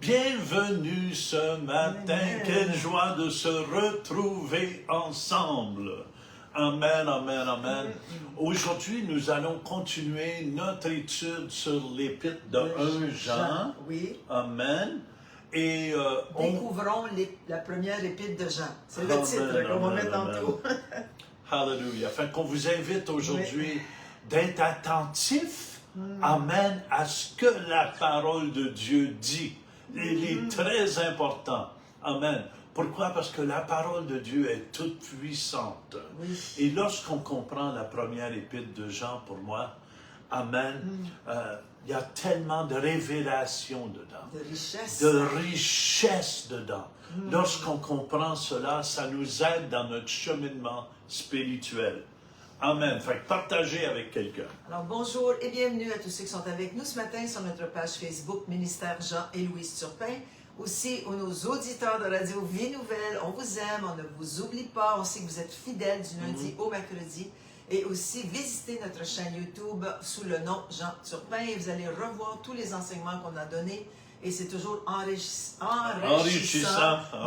Bienvenue ce matin. Amen. Quelle joie de se retrouver ensemble. Amen, amen, amen. Aujourd'hui, nous allons continuer notre étude sur l'épître de 1 Jean. Oui. Amen. Et Découvrons la première épître de Jean. C'est le titre qu'on va mettre tantôt. Hallelujah. Enfin, qu'on vous invite aujourd'hui d'être attentif, amen, à ce que la parole de Dieu dit. Il est très important. Amen. Pourquoi? Parce que la parole de Dieu est toute puissante. Oui. Et lorsqu'on comprend la première épître de Jean, pour moi, amen, il y a tellement de révélations dedans. De richesse. De richesse dedans. Lorsqu'on comprend cela, ça nous aide dans notre cheminement spirituel. Amen. Fait que partagez avec quelqu'un. Alors bonjour et bienvenue à tous ceux qui sont avec nous ce matin sur notre page Facebook Ministère Jean et Louise Turpin. Aussi, nos auditeurs de Radio Vie Nouvelle, on vous aime, on ne vous oublie pas, on sait que vous êtes fidèles du lundi au mercredi. Et aussi, visitez notre chaîne YouTube sous le nom Jean Turpin et vous allez revoir tous les enseignements qu'on a donnés. Et c'est toujours enrichissant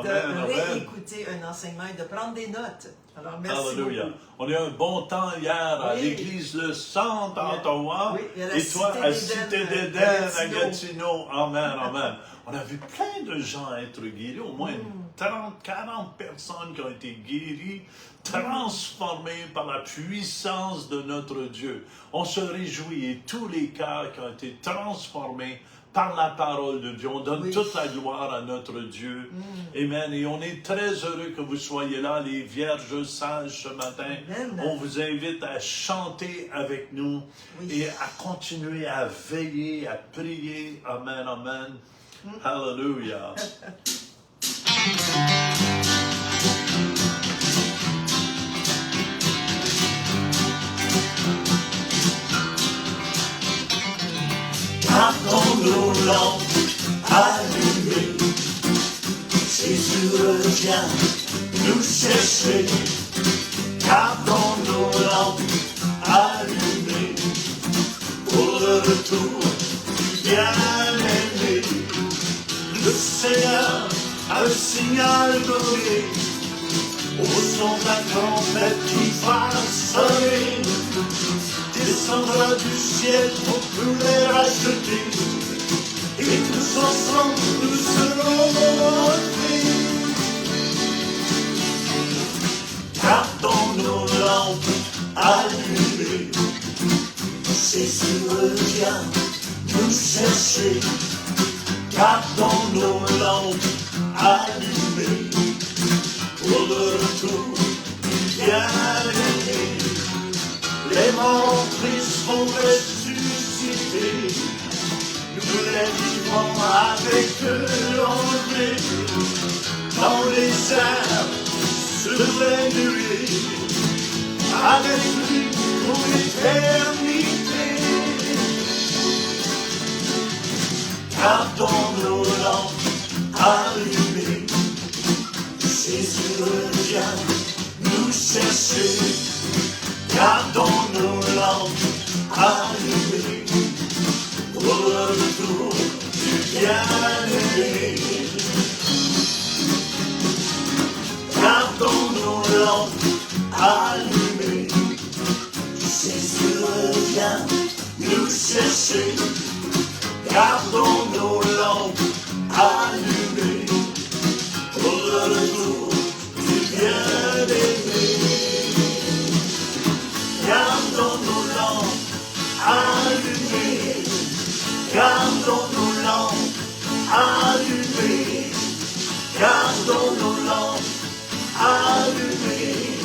de réécouter un enseignement et de prendre des notes. Alors, merci Alléluia. beaucoup. On a eu un bon temps hier à l'église Le Centre à Ottawa. Oui, et toi, à Cité d'Éden, à Gatineau. Amen, amen. On a vu plein de gens être guéris, au moins 30, 40 personnes qui ont été guéries, transformées par la puissance de notre Dieu. On se réjouit et tous les cœurs qui ont été transformés par la parole de Dieu. On donne toute la gloire à notre Dieu. Amen. Et on est très heureux que vous soyez là, les vierges sages, ce matin. Amen. On vous invite à chanter avec nous et à continuer à veiller, à prier. Amen, amen. Hallelujah. Gardons nos lampes allumées, Jésus revient nous chercher. Gardons nos lampes allumées, pour le retour du bien-aimé. Le Seigneur a un signal donné, au son de la trompette qui va sonner. Descendra du ciel pour nous les racheter, et tous ensemble nous serons montés. Gardons nos lampes allumées, Jésus revient nous chercher. Gardons nos lampes allumées, pour le retour du bien-aimé. Les morts tristes vont ressusciter, nous les vivrons avec eux enlevés, dans les airs, sur les nuées, avec lui pour l'éternité. Gardons nos lampes allumées, Jésus revient nous chercher. Gardons nos lampes allumées, pour le retour du bien-aimé. Gardons nos lampes allumées, Jésus revient nous chercher. Gardons nos lampes allumées, pour le retour du bien-aimé. Gardons nos lampes allumées, gardons nos lampes allumées, gardons nos lampes allumées,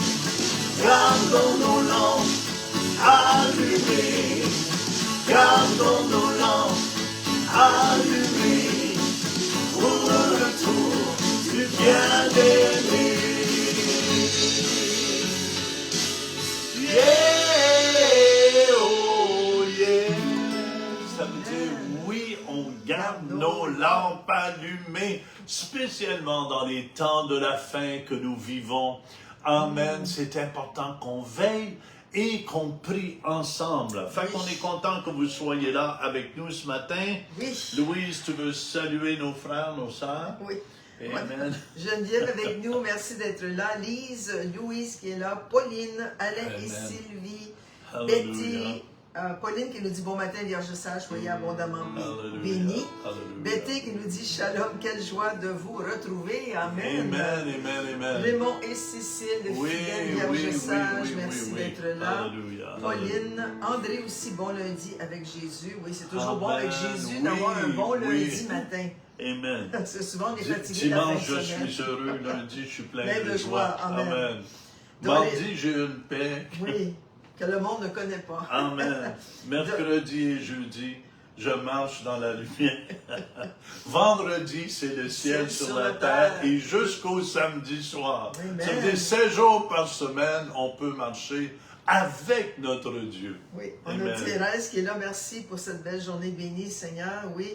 gardons nos lampes allumées, gardons nos lampes allumées, pour le retour du bien-aimé. Yeah, oh yeah. Ça veut dire oui, on garde nos lampes allumées, spécialement dans les temps de la fin que nous vivons. Amen. C'est important qu'on veille et qu'on prie ensemble. Fait qu'on est content que vous soyez là avec nous ce matin. Oui. Louise, tu veux saluer nos frères, nos sœurs? Oui. Amen. Geneviève avec nous, merci d'être là. Lise, Louise qui est là, Pauline, Alain Amen. et Sylvie, Hallelujah. Betty, Pauline qui nous dit bon matin, Vierge sage, soyez abondamment Hallelujah. bénis. Hallelujah. Betty qui nous dit shalom, quelle joie de vous retrouver. Amen. Amen, amen, amen. Raymond et Cécile, de Oui, fidèles Vierge oui, sage, oui, merci oui. d'être là. Hallelujah. Pauline, André aussi, bon lundi avec Jésus. Oui, c'est toujours bon Amen. avec Jésus Oui, d'avoir un bon oui. lundi matin. Amen. Parce que souvent on est fatigué la fin de Dimanche, je semaine. suis heureux. Lundi, je suis plein Plein de joie. Amen. Mardi, j'ai une paix. Oui, que le monde ne connaît pas. Amen. Mercredi et jeudi, je marche dans la lumière. Vendredi, c'est le ciel sur la terre. Et jusqu'au samedi soir. Amen. Ça veut dire 7 jours par semaine, on peut marcher avec notre Dieu. Oui, on Amen. a Thérèse qui est là. Merci pour cette belle journée bénie, Seigneur. Oui.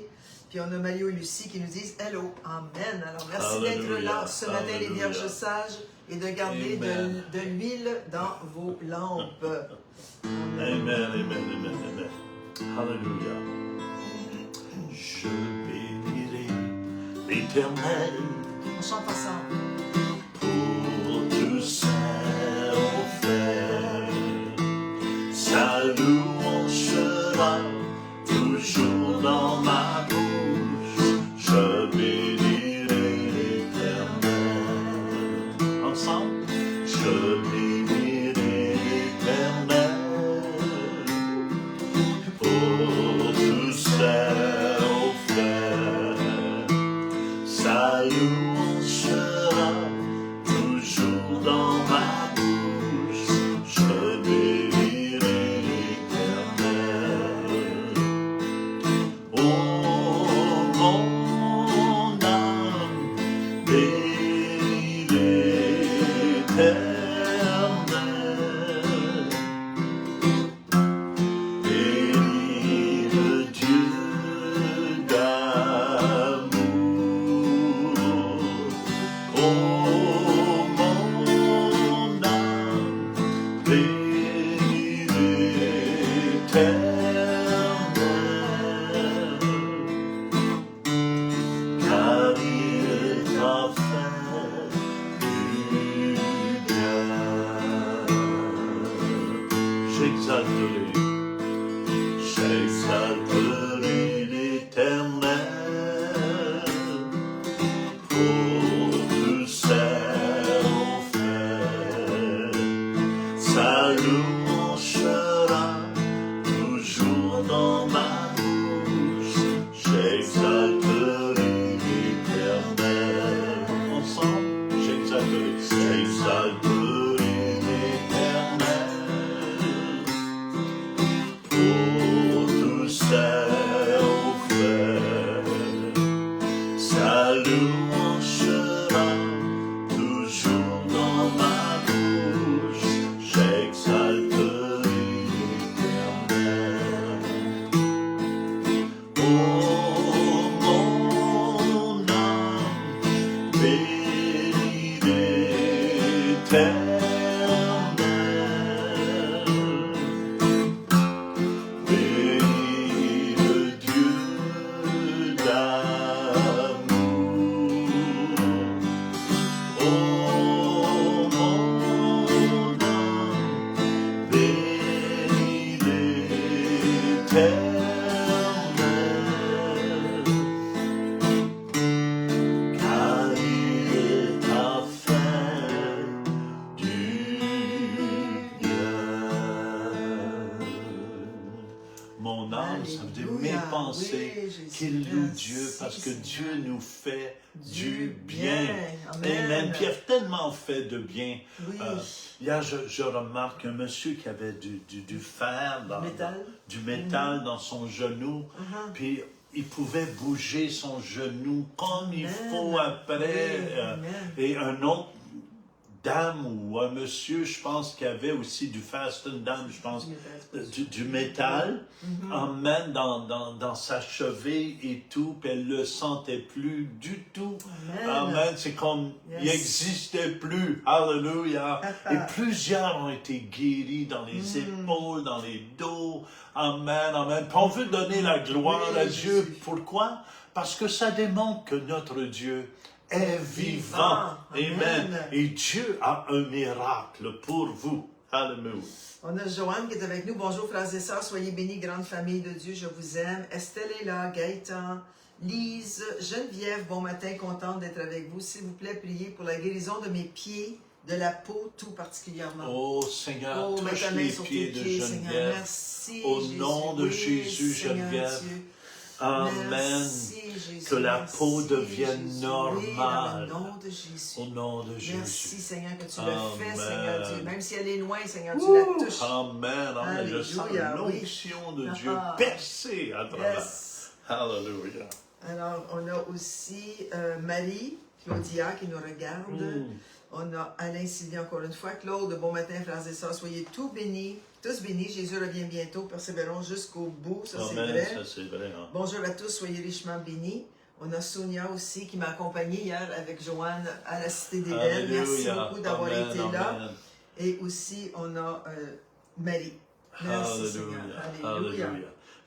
Puis on a Mario et Lucie qui nous disent hello. Amen. Alors merci d'être Alléluia. là ce matin, les Alléluia. Vierges sages, et de garder Amen. de l'huile dans vos lampes. Amen, amen, amen, amen. Alléluia. Je bénirai l'Éternel On chante ensemble. pour tout ça offert. Sa louange sera toujours dans ma bouche. Je bénirai l'Éternel. Ensemble, je bénirai l'Éternel pour tout ça offert. Sa louange sera toujours dans ma bouche. Je bénirai l'Éternel. Oh, mon âme, bénis l'Éternel. Bénis le Dieu d'amour. Oh, mon âme, bénis l'Éternel. Car il t'a fait du bien. J'exalterai l'Éternel pour tout ses offert. Sa louange sera toujours dans ma bouche. J'exalterai l'Éternel. Ensemble, j'exalterai l'Éternel pour tout ça offert. Sa louange sera toujours dans ma bouche. J'exalterai l'Éternel. Oh, mon âme, bénis l'Éternel. Bénis le Dieu d'amour. Oh, mon âme, bénis l'Éternel. Car il t'a fait du bien. Mon âme, ça veut dire mes Alléluia. pensées, Oui, Jésus. qu'il loue Merci, Dieu, parce que Seigneur. Dieu nous fait du Du bien. bien. Amen. Amen. Puis il a tellement fait de bien. Oui. Hier, je remarque un monsieur qui avait du fer, Métal. du métal dans son genou, puis il pouvait bouger son genou comme il Amen. faut après. Oui, amen. Et un autre dame ou un monsieur, je pense qu'il y avait aussi du fast, une dame, je pense, du métal, amen, dans sa cheville et tout, puis elle le sentait plus du tout. Amen. C'est comme, il n'existait plus. Alléluia. Et plusieurs ont été guéris dans les épaules, dans les dos. Amen, amen. Puis on veut donner la gloire à Dieu. Pourquoi? Parce que ça démontre que notre Dieu est vivant. Amen. Et Dieu a un miracle pour vous. Alléluia. On a Joanne qui est avec nous. Bonjour frères et sœurs, soyez bénis, grande famille de Dieu, je vous aime. Estelle est là, Gaëtan, Lise, Geneviève, bon matin, contente d'être avec vous. S'il vous plaît, priez pour la guérison de mes pieds, de la peau tout particulièrement. Oh Seigneur, touche ta main les sur pieds tes de pieds, Geneviève. Seigneur. Merci, Au Jésus. nom de Jésus, Seigneur Geneviève. Dieu. Amen. Merci, Jésus. Que la Merci, peau devienne Jésus. normale. Oui, dans le nom de Jésus. Au nom de Jésus. Merci, Seigneur, que tu le fais, Amen. Seigneur Dieu. Même si elle est loin, Seigneur, tu la touches. Amen. Amen. Je sens Alléluia, l'onction de Dieu Ah. percer à travers. Yes. Alléluia. Alors, on a aussi Marie, Claudia qui nous regarde. On a Alain Sylvie encore une fois. Claude, bon matin, frères et sœurs. Soyez tous bénis. Jésus revient bientôt. Persévérons jusqu'au bout. Ça, c'est Amen. vrai. Ça, c'est vrai. Hein. Bonjour à tous. Soyez richement bénis. On a Sonia aussi qui m'a accompagnée hier avec Joanne à la Cité des Belles. Merci beaucoup d'avoir Amen. été là. Amen. Et aussi, on a Marie. Merci, Seigneur. Alléluia.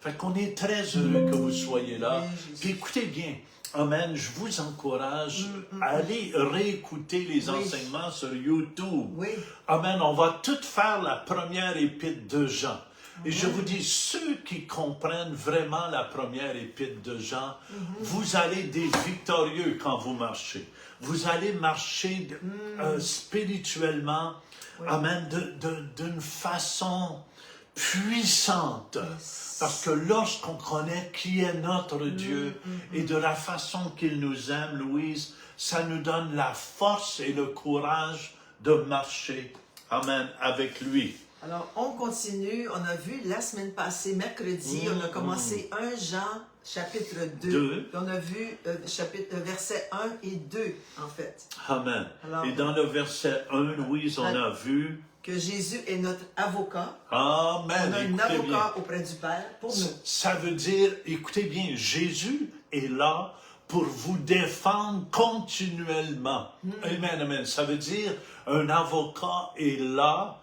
Fait qu'on est très heureux que vous soyez là. Oui, Jésus. Puis écoutez bien. Amen. Je vous encourage à aller réécouter les enseignements sur YouTube. Oui. Amen. On va tout faire la première épître de Jean. Et je vous dis, ceux qui comprennent vraiment la première épître de Jean, vous allez être victorieux quand vous marchez. Vous allez marcher spirituellement, amen, d'une façon puissante. Parce que lorsqu'on connaît qui est notre Dieu et de la façon qu'il nous aime, Louise, ça nous donne la force et le courage de marcher, amen, avec lui. Alors, on continue. On a vu la semaine passée, mercredi, on a commencé 1 Jean, chapitre 2. On a vu versets 1 et 2, en fait. Amen. Alors, et dans le verset 1, Louise, on a vu que Jésus est notre avocat. Amen. On a un Écoutez avocat bien. auprès du Père pour nous. Ça veut dire, écoutez bien, Jésus est là pour vous défendre continuellement. Amen, amen. Ça veut dire, un avocat est là.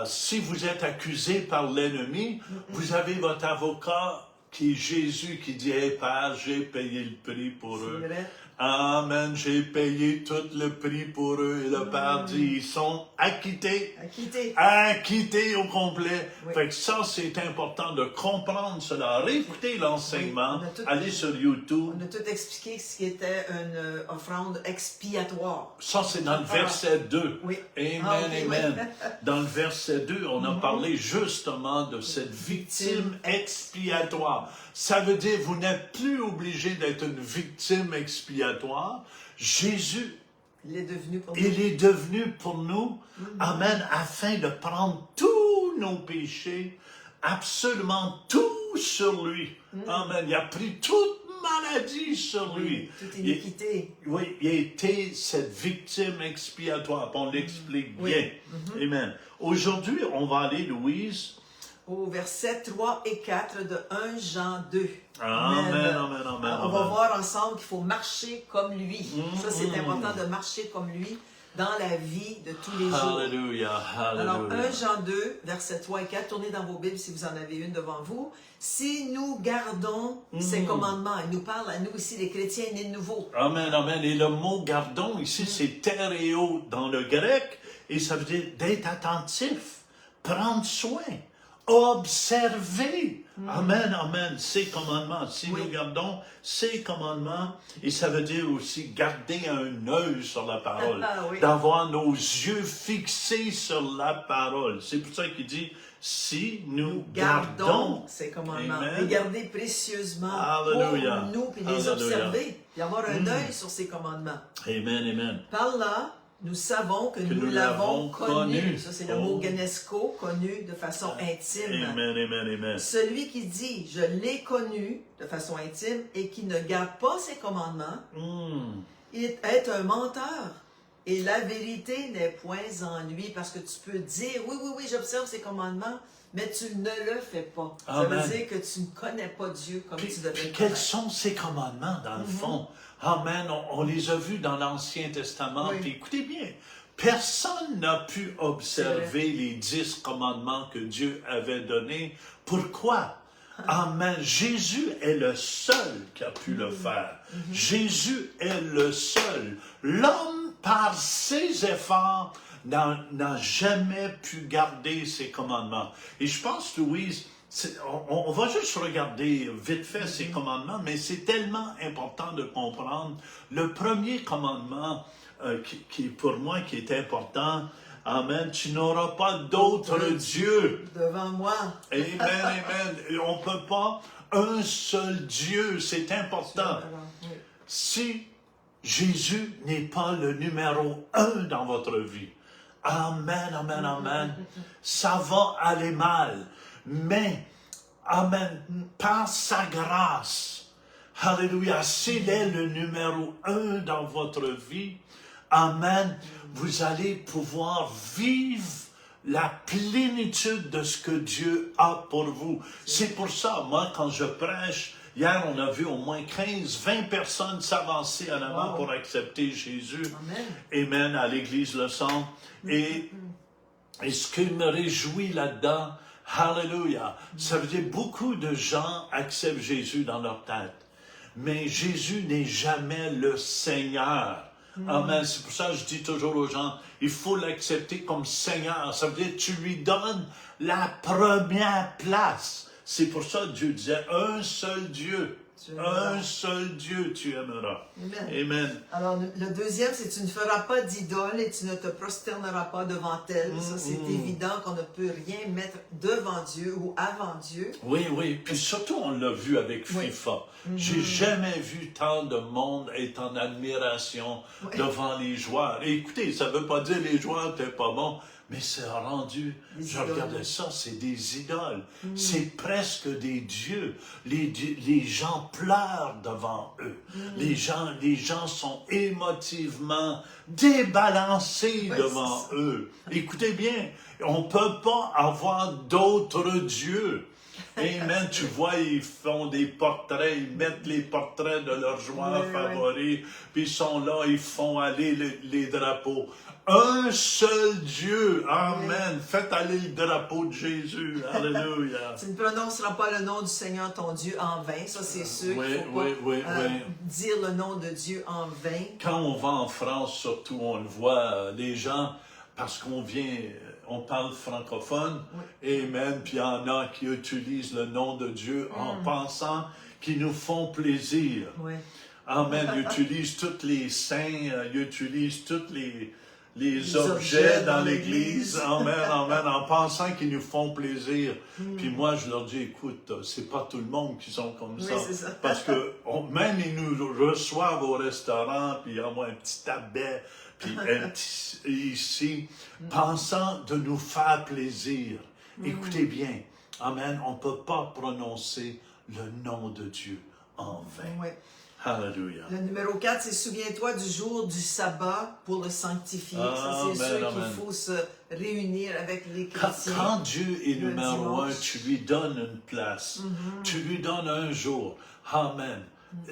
Si vous êtes accusé par l'ennemi, vous avez votre avocat qui est Jésus qui dit, hey, Père, j'ai payé le prix pour eux. Vrai. Amen, j'ai payé tout le prix pour eux. Et le Père dit, ils sont acquittés. Acquittés au complet. Oui. Fait que ça, c'est important de comprendre cela. Réécoutez l'enseignement. Oui, Allez sur YouTube. On a tout expliqué ce qui était une offrande expiatoire. Ça, c'est dans le verset 2. Oui. Amen, Ok, amen. oui. Dans le verset 2, on a parlé justement de cette victime expiatoire. Ça veut dire, vous n'êtes plus obligé d'être une victime expiatoire. Jésus, Il est devenu pour nous. il est devenu pour nous, amen, afin de prendre tous nos péchés, absolument tout sur lui. Amen. Il a pris toute maladie sur lui. Toute iniquité. Oui, il a été cette victime expiatoire. On l'explique bien. Amen. Aujourd'hui, on va aller, Louise, Au verset 3 et 4 de 1 Jean 2. Amen, amen, amen, On amen. va voir ensemble qu'il faut marcher comme lui. Ça, c'est important de marcher comme lui dans la vie de tous les jours. Alléluia, Alors, 1 alléluia. Jean 2, versets 3 et 4, tournez dans vos Bibles si vous en avez une devant vous. Si nous gardons ces commandements, il nous parle à nous ici, les chrétiens nés de nouveau. Amen, amen. Et le mot gardons ici, c'est tereo dans le grec, et ça veut dire d'être attentif, prendre soin, observer. Amen, amen. Ces commandements, si nous gardons ces commandements, et ça veut dire aussi garder un œil sur la parole, Oui. d'avoir nos yeux fixés sur la parole. C'est pour ça qu'il dit, si nous gardons ces commandements, Amen. les garder précieusement Alléluia. pour nous, puis les Alléluia. observer, puis avoir un œil sur ces commandements. Amen, amen. Par là, nous savons que nous l'avons connu. Ça, c'est le mot genesco, connu de façon intime. Amen, amen, amen. Celui qui dit « je l'ai connu » de façon intime et qui ne garde pas ses commandements, il est un menteur Et la vérité n'est point en lui, parce que tu peux dire, oui, oui, oui, j'observe ses commandements, mais tu ne le fais pas. Amen. Ça veut dire que tu ne connais pas Dieu comme tu devrais Puis le quels connaître. sont ces commandements, dans le fond? Amen. On les a vus dans l'Ancien Testament. Oui. Puis écoutez bien, personne n'a pu observer les 10 commandements que Dieu avait donnés. Pourquoi? Amen. Jésus est le seul qui a pu le faire. Jésus est le seul. L'homme, par ses efforts, n'a jamais pu garder ses commandements. Et je pense, Louise, on va juste regarder vite fait ces commandements, mais c'est tellement important de comprendre. Le premier commandement, qui pour moi, qui est important, amen, tu n'auras pas d'autre Dieu. Devant moi. Amen, amen. Et on ne peut pas un seul Dieu, c'est important. Alors, oui. Si Jésus n'est pas le numéro 1 dans votre vie, amen, amen, amen, ça va aller mal. Mais, amen, par sa grâce, alléluia, s'il est le numéro 1 dans votre vie, amen, vous allez pouvoir vivre la plénitude de ce que Dieu a pour vous. C'est pour ça, moi, quand je prêche, hier, on a vu au moins 15-20 personnes s'avancer en avant pour accepter Jésus. Amen. Amen, à l'Église le Centre. Et ce qui me réjouit là-dedans, hallelujah, ça veut dire beaucoup de gens acceptent Jésus dans leur tête. Mais Jésus n'est jamais le Seigneur. Amen. C'est pour ça que je dis toujours aux gens, il faut l'accepter comme Seigneur. Ça veut dire que tu lui donnes la première place. C'est pour ça que Dieu disait, un seul Dieu. Un seul Dieu tu aimeras. Amen. Amen. Alors, le deuxième, c'est tu ne feras pas d'idole et tu ne te prosterneras pas devant elle. Ça, c'est évident qu'on ne peut rien mettre devant Dieu ou avant Dieu. Oui, oui. Puis surtout, on l'a vu avec FIFA. J'ai jamais vu tant de monde être en admiration devant les joueurs. Et écoutez, ça ne veut pas dire que les joueurs n'étaient pas bons, mais c'est rendu, je regardais ça, c'est des idoles. C'est presque des dieux. Les gens pleurent devant eux. Les gens sont émotivement débalancés devant eux. Écoutez bien, on ne peut pas avoir d'autres dieux. Amen. Tu vois, ils font des portraits, ils mettent les portraits de leurs joueurs favoris, puis ils sont là, ils font aller les drapeaux. Un seul Dieu, amen. Faites aller le drapeau de Jésus, alléluia. Tu ne prononceras pas le nom du Seigneur ton Dieu en vain, ça c'est sûr. Il ne faut pas dire le nom de Dieu en vain. Quand on va en France, surtout, on le voit, les gens, parce on parle francophone, amen, puis il y en a qui utilisent le nom de Dieu en pensant qu'ils nous font plaisir. Amen, ils utilisent tous les saints, ils utilisent tous les objets dans l'Église, amen, amen, en pensant qu'ils nous font plaisir. Puis moi, je leur dis, écoute, c'est pas tout le monde qui sont comme ça. Ça. Parce que même ils nous reçoivent au restaurant, puis ils envoient un petit tabet, puis un petit ici, pensant de nous faire plaisir. Écoutez bien, amen, on ne peut pas prononcer le nom de Dieu en vain. Alléluia. Le numéro 4, c'est souviens-toi du jour du sabbat pour le sanctifier. Ça, c'est sûr qu'il faut se réunir avec les chrétiens. Quand Dieu est numéro 1, tu lui donnes une place. Tu lui donnes un jour. Amen.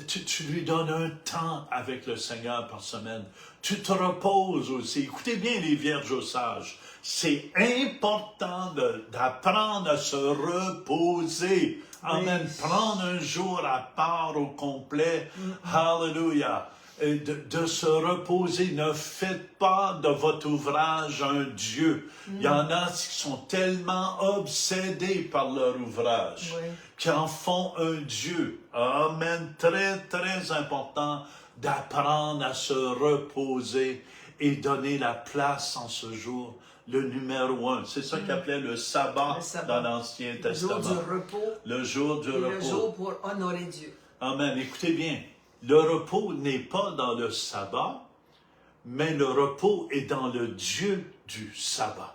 Tu lui donnes un temps avec le Seigneur par semaine. Tu te reposes aussi. Écoutez bien les vierges sages. C'est important d'apprendre à se reposer. Amen. Prendre un jour à part au complet. Hallelujah. De se reposer. Ne faites pas de votre ouvrage un Dieu. Il y en a qui sont tellement obsédés par leur ouvrage qui en font un Dieu. Amen. Très, très important d'apprendre à se reposer et donner la place en ce jour. Le numéro 1. C'est ça qu'appelait le sabbat dans l'Ancien Testament. Le jour du repos. Le jour du repos. Le jour pour honorer Dieu. Amen. Écoutez bien, le repos n'est pas dans le sabbat, mais le repos est dans le Dieu du sabbat.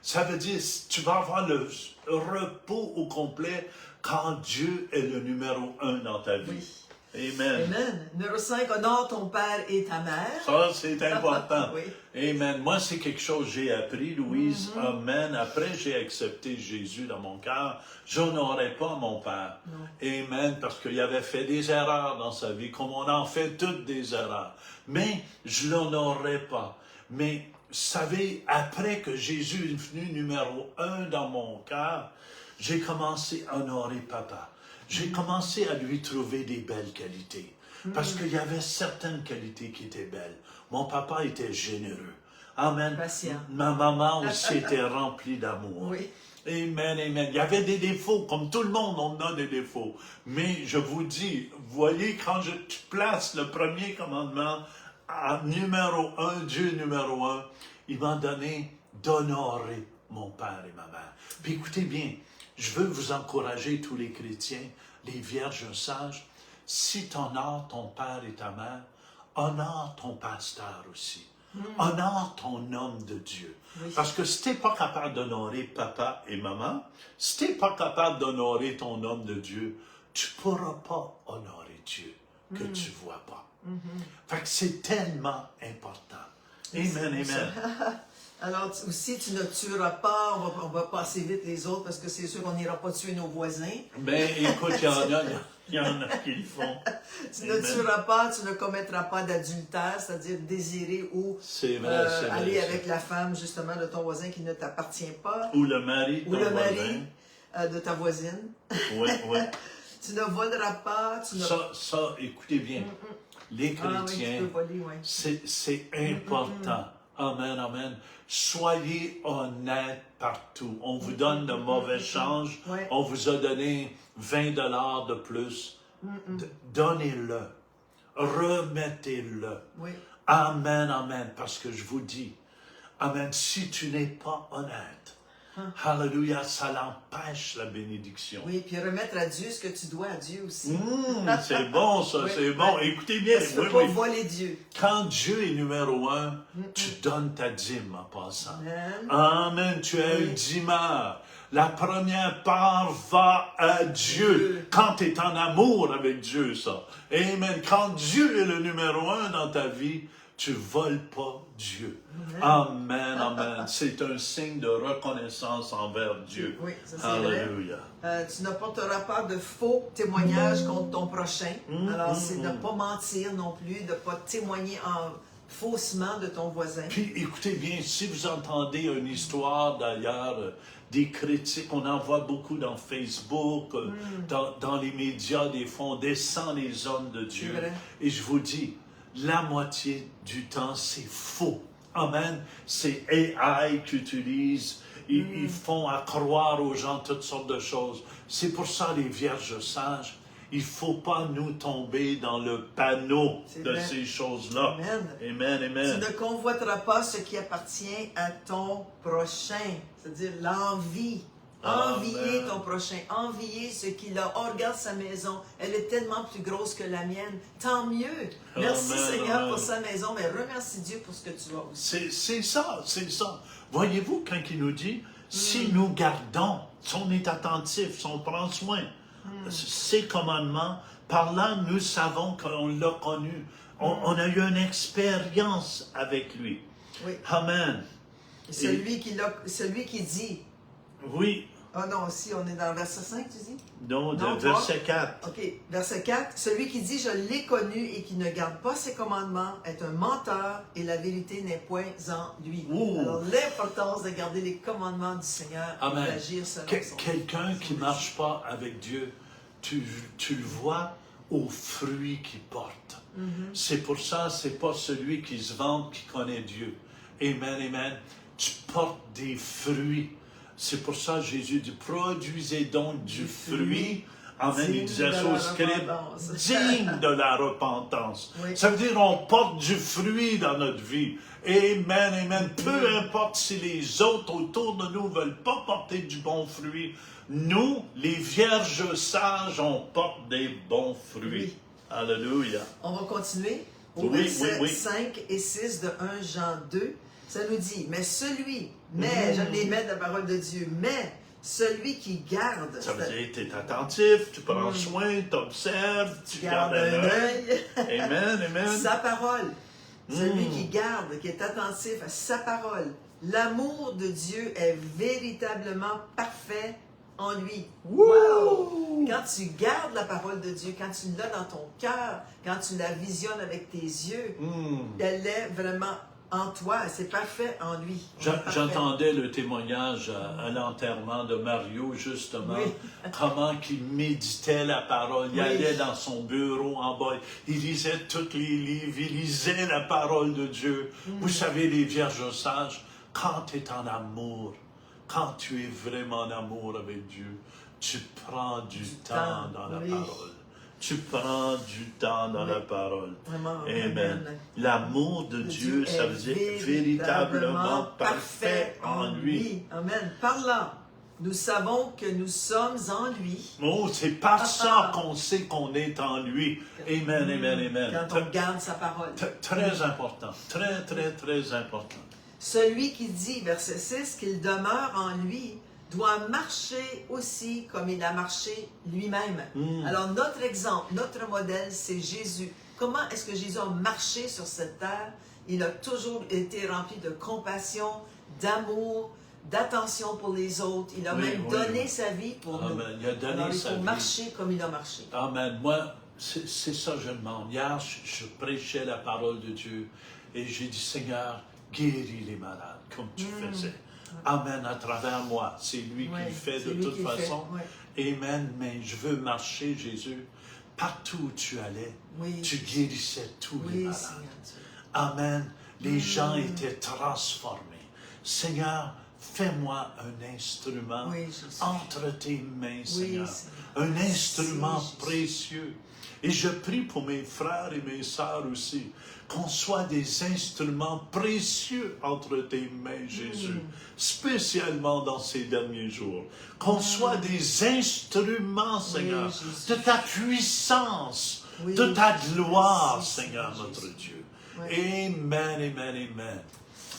Ça veut dire, tu vas avoir le repos au complet quand Dieu est le numéro 1 dans ta vie. Amen. Amen. Numéro 5, honore ton père et ta mère. Ça, c'est important. Oui. Amen. Moi, c'est quelque chose que j'ai appris, Louise. Amen. Après, j'ai accepté Jésus dans mon cœur. Je n'honorais pas mon père. Non. Amen. Parce qu'il avait fait des erreurs dans sa vie, comme on en fait toutes des erreurs. Mais je l'honorais pas. Mais, vous savez, après que Jésus est venu numéro 1 dans mon cœur, j'ai commencé à honorer papa. J'ai commencé à lui trouver des belles qualités. Parce qu'il y avait certaines qualités qui étaient belles. Mon papa était généreux. Amen. Patient. Ma maman aussi était remplie d'amour. Oui. Amen, amen. Il y avait des défauts, comme tout le monde, on a des défauts. Mais je vous dis, voyez, quand je place le premier commandement à numéro 1, Dieu numéro 1, il m'a donné d'honorer mon père et ma mère. Puis écoutez bien, je veux vous encourager, tous les chrétiens, les vierges sages, si tu honores ton père et ta mère, honore ton pasteur aussi. Honore ton homme de Dieu. Oui. Parce que si tu n'es pas capable d'honorer papa et maman, si tu n'es pas capable d'honorer ton homme de Dieu, tu ne pourras pas honorer Dieu que tu ne vois pas. Fait que c'est tellement important. Amen, amen. Alors aussi, tu ne tueras pas, on va passer vite les autres parce que c'est sûr qu'on n'ira pas tuer nos voisins. Mais écoute, il y en a qui le font. Tu ne tueras pas, tu ne commettras pas d'adultère, c'est-à-dire désirer ou C'est vrai, c'est vrai, aller ça. avec la femme justement de ton voisin qui ne t'appartient pas. Ou le mari de Ou ton le voisin. mari de ta voisine. Oui, oui. Tu ne voleras pas, tu ne... Ça, écoutez bien. Les Ah oui, chrétiens, tu peux voler, oui. c'est important. Amen, amen. Soyez honnêtes partout. On vous donne de mauvais change. Ouais. On vous a donné 20 $ de plus. Donnez-le. Remettez-le. Oui. Amen, amen. Parce que je vous dis, amen, si tu n'es pas honnête, hallelujah, ça l'empêche la bénédiction. Oui, puis remettre à Dieu ce que tu dois à Dieu aussi. C'est bon, ça, Oui, c'est bon. oui. Écoutez bien, Tu ne peux oui, pas oui. voler Dieu. Quand Dieu est numéro 1, tu donnes ta dîme en passant. Amen. Amen. Tu es un Oui. dîmeur. La première part va à Dieu. Quand tu es en amour avec Dieu, ça. Amen. Quand Dieu est le numéro 1 dans ta vie, tu ne voles pas Dieu. Amen, amen. C'est un signe de reconnaissance envers Dieu. Oui, ça c'est vrai. Alléluia. Tu n'apporteras pas de faux témoignages contre ton prochain. Alors, c'est de ne pas mentir non plus, de ne pas témoigner faussement de ton voisin. Puis écoutez bien, si vous entendez une histoire d'ailleurs, des critiques, on en voit beaucoup dans Facebook, dans les médias, des fois, on descend les hommes de Dieu. C'est vrai. Et je vous dis, la moitié du temps, c'est faux. Amen. C'est AI qu'ils utilisent. Ils font à croire aux gens toutes sortes de choses. C'est pour ça, les vierges sages, il ne faut pas nous tomber dans le panneau de vrai. ces choses-là. Amen. Amen, amen. Tu ne convoiteras pas ce qui appartient à ton prochain, c'est-à-dire l'envie. Envier Amen. ton prochain, envier ce qu'il a. Oh, regarde sa maison, elle est tellement plus grosse que la mienne. Tant mieux. Merci Amen, Seigneur amen. pour sa maison, mais remercie Dieu pour ce que tu as aussi. C'est ça, c'est ça. Voyez-vous, quand il nous dit, si nous gardons, si on est attentif, si on prend soin, ces commandements, par là, nous savons qu'on l'a connu. On a eu une expérience avec lui. Oui. Amen. Celui qui dit, Oui. oh non, aussi, on est dans le verset 5, tu dis? Non, Non, verset 4. OK, verset 4. Celui qui dit « Je l'ai connu » et qui ne garde pas ses commandements est un menteur et la vérité n'est point en lui. Ouh. Alors, l'importance de garder les commandements du Seigneur Amen. et d'agir selon son... Quelqu'un qui ne marche pas avec Dieu, tu le vois aux fruits qu'il porte. C'est pour ça, c'est pas celui qui se vante qui connaît Dieu. Amen, amen. Tu portes des fruits. C'est pour ça Jésus dit, produisez donc du fruit. Amen. Il disait ça aux scribes, digne de la repentance. Oui. Ça veut dire on porte du fruit dans notre vie. Amen, amen. Peu importe si les autres autour de nous ne veulent pas porter du bon fruit, nous, les vierges sages, on porte des bons fruits. Oui. Alléluia. On va continuer au Oui, verset oui. 5 et 6 de 1 Jean 2. Ça nous dit, mais j'aime les mettre la parole de Dieu, mais Celui qui garde. Ça veut dire que tu es attentif, tu prends soin, tu observes, tu gardes un œil. Amen, amen. Sa parole. Celui qui garde, qui est attentif à sa parole. L'amour de Dieu est véritablement parfait en lui. Wow! Quand tu gardes la parole de Dieu, quand tu l'as dans ton cœur, quand tu la visionnes avec tes yeux, elle est vraiment en toi, c'est parfait en lui. J'entendais le témoignage à l'enterrement de Mario, justement, comment il méditait la parole. Il allait dans son bureau en bas, il lisait tous les livres, il lisait la parole de Dieu. Vous savez, les vierges sages, quand tu es en amour, quand tu es vraiment en amour avec Dieu, tu prends du temps dans la parole. Tu prends du temps dans la parole. Vraiment, amen. L'amour de Dieu, ça veut dire véritablement parfait en lui. Amen. Par là, nous savons que nous sommes en lui. Oh, c'est par ça qu'on sait qu'on est en lui. Amen, amen, amen. Quand on garde sa parole. Très important. Très, très, très important. Celui qui dit, verset 6, qu'il demeure en lui, doit marcher aussi comme il a marché lui-même. Alors, notre exemple, notre modèle, c'est Jésus. Comment est-ce que Jésus a marché sur cette terre? Il a toujours été rempli de compassion, d'amour, d'attention pour les autres. Il a même donné sa vie pour nous. Il a donné Alors, il sa faut vie. marcher comme il a marché. Amen. Moi, c'est ça que je demande. Hier, je prêchais la parole de Dieu et j'ai dit, Seigneur, guéris les malades comme tu faisais. Amen, à travers moi. C'est lui qui le fait de toute façon. Amen, mais je veux marcher, Jésus. Partout où tu allais, tu guérissais tous les malades. Amen. Les gens étaient transformés. Seigneur, fais-moi un instrument entre tes mains, Seigneur. Un instrument précieux. Et je prie pour mes frères et mes sœurs aussi, qu'on soit des instruments précieux entre tes mains, Jésus, spécialement dans ces derniers jours. Qu'on soit des instruments, Seigneur, de ta puissance, de ta gloire, Seigneur, notre Dieu. Amen, amen, amen.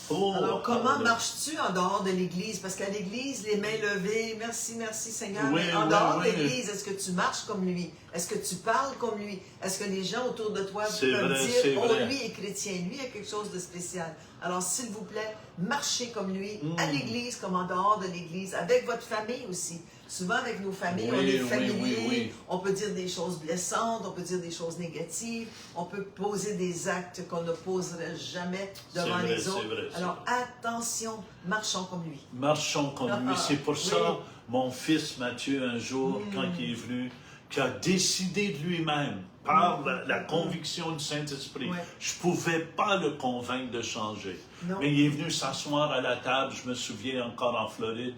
Oh, alors, comment marches-tu en dehors de l'Église? Parce qu'à l'Église, les mains levées, merci, merci Seigneur. Mais en dehors de l'Église, est-ce que tu marches comme lui? Est-ce que tu parles comme lui? Est-ce que les gens autour de toi peuvent dire, oh, lui est chrétien, lui a quelque chose de spécial. Alors, s'il vous plaît, marchez comme lui, à l'Église comme en dehors de l'Église, avec votre famille aussi. Souvent, avec nos familles, on est familiers, on peut dire des choses blessantes, on peut dire des choses négatives, on peut poser des actes qu'on ne poserait jamais devant les autres. Alors, attention, marchons comme lui. Marchons comme lui. C'est pour ça, mon fils Matthieu, un jour, quand il est venu, qui a décidé de lui-même, par la conviction du Saint-Esprit. Je ne pouvais pas le convaincre de changer. Mais il est venu s'asseoir à la table, je me souviens encore en Floride,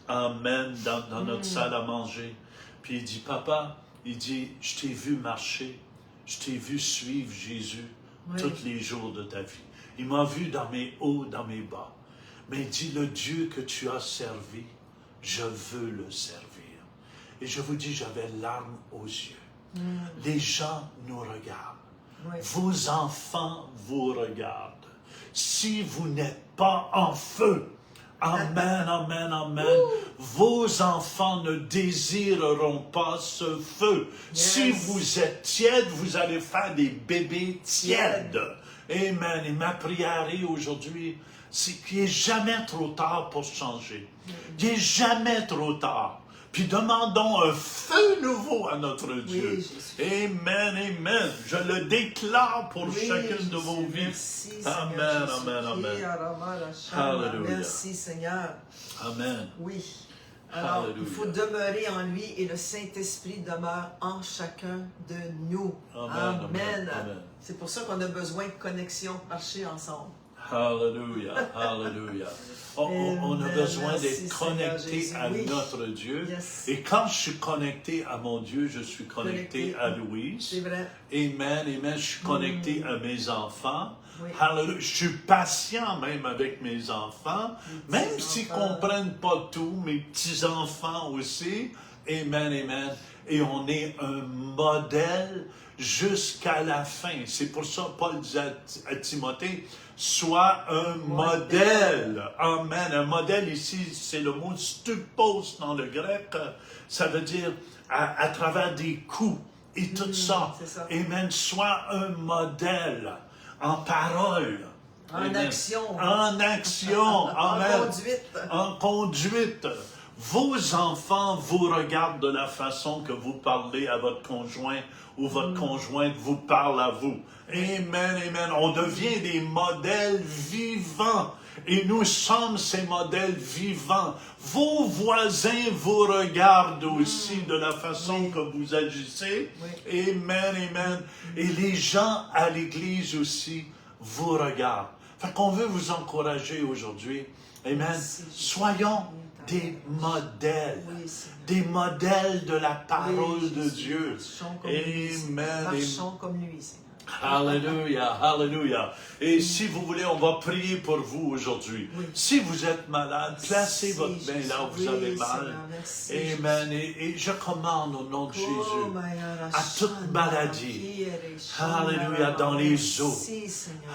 amen, dans notre salle à manger. Puis il dit, papa, il dit, je t'ai vu marcher, je t'ai vu suivre Jésus tous les jours de ta vie. Il m'a vu dans mes hauts, dans mes bas. Mais il dit, le Dieu que tu as servi, je veux le servir. Et je vous dis, j'avais larmes aux yeux. Les gens nous regardent. Vos enfants vous regardent. Si vous n'êtes pas en feu, amen, amen, amen, vos enfants ne désireront pas ce feu. Si vous êtes tiède, vous allez faire des bébés tièdes. Amen. Et ma prière est aujourd'hui, c'est qu'il n'est jamais trop tard pour changer. Il n'est jamais trop tard. Puis demandons un feu nouveau à notre Dieu. Amen, amen. Je le déclare pour chacune de vos vies. Merci, amen, amen, amen. Alléluia. Merci, Seigneur. Amen. Oui. Alors, Alléluia. il faut demeurer en lui et le Saint-Esprit demeure en chacun de nous. Amen. Amen. Amen. C'est pour ça qu'on a besoin de connexion, marcher ensemble. Alléluia, alléluia. On a besoin d'être connecté à notre Dieu. Et quand je suis connecté à mon Dieu, je suis connecté à Louise. C'est vrai. Amen, amen. Je suis connecté à mes enfants. Hallelujah. Je suis patient même avec mes enfants, même s'ils ne comprennent pas tout, mes petits-enfants aussi. Amen, amen. Et on est un modèle jusqu'à la fin. C'est pour ça Paul dit à Timothée, soit un modèle. Amen. Un modèle ici, c'est le mot stupos dans le grec. Ça veut dire à travers des coups et tout ça. Amen. Soit un modèle en parole. En Amen. action. En action. Amen. En conduite. En conduite. Vos enfants vous regardent de la façon que vous parlez à votre conjoint ou votre conjointe vous parle à vous. Amen, amen. On devient des modèles vivants et nous sommes ces modèles vivants. Vos voisins vous regardent aussi de la façon que vous agissez. Amen, amen. Et les gens à l'église aussi vous regardent. Fait qu'on veut vous encourager aujourd'hui. Amen. Soyons des modèles. Des modèles de la parole de Dieu. Amen. Marchons comme lui, Seigneur. Alléluia, alléluia. Et si vous voulez, on va prier pour vous aujourd'hui. Si vous êtes malade, placez votre main là où vous avez mal. Amen. Et je commande au nom de Jésus à toute maladie. Alléluia, dans les os.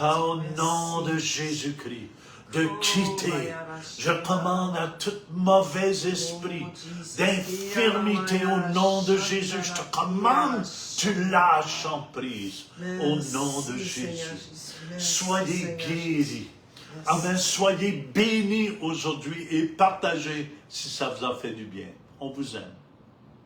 Au nom de Jésus-Christ. De quitter. Je commande à tout mauvais esprit d'infirmité au nom de Jésus. Je te commande, tu lâches en prise au nom de Jésus. Soyez guéris. Amen. Soyez bénis aujourd'hui et partagez si ça vous a fait du bien. On vous aime.